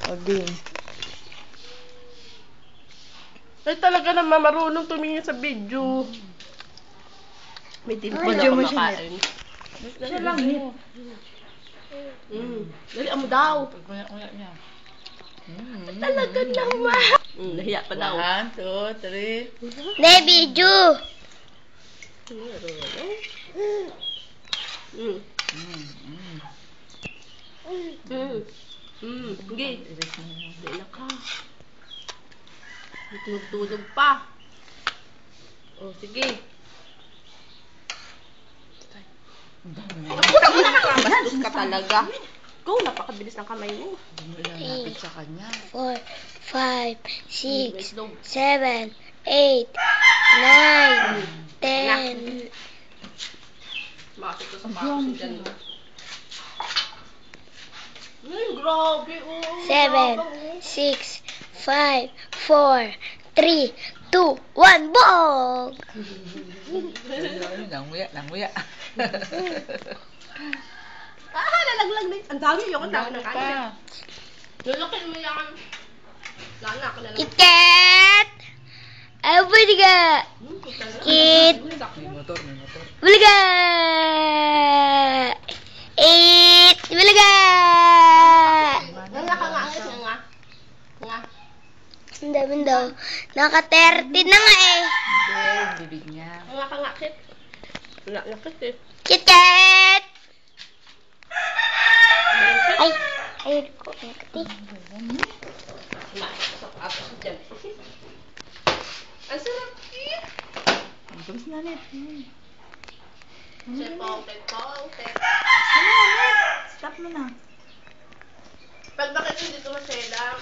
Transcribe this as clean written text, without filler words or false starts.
Again. Ay, talaga naman marunong tumingin sa video. May timpla Video na mo siya, kumakain. Siya lang, Nit. Dali mo daw. Pagkuya niya. Talaga naman. Nahiya pa daw. 1, 2, 3. Ne, video. Sige. Dali na ka. Tulog pa. Oh, sige. Nakakabastos ka talaga. Go, napakabilis ng kamay mo. Lapit sa kanya. 4, 5, 6, 7, 8, 9, 10. Bakit ito sa patos dyan? Ay, grabe, oh. 7, 6, 5, 4, 3, 2, 1, bong! Nanguya. Lalaglag na. Ang dami yung dami ng kanin. Pa. Lalakin mo yan. Lala ka na lang. KitKat! Ay, pwede ka! Kit! May motor. Bili ka! Eat! Bili ka! Nga ka nga. Nga. Ang dami daw. Naka-30 na nga eh. Yung bibig niya. Nga ka nga, Kit. Wala na, Kit eh. KitKat! Ay! Ayun ko. Nga, sa patos dyan. Ang sarap, Kit. Ang tumis na, Nit. Setong. Stop mo na. Pag bakit hindi ito maselang,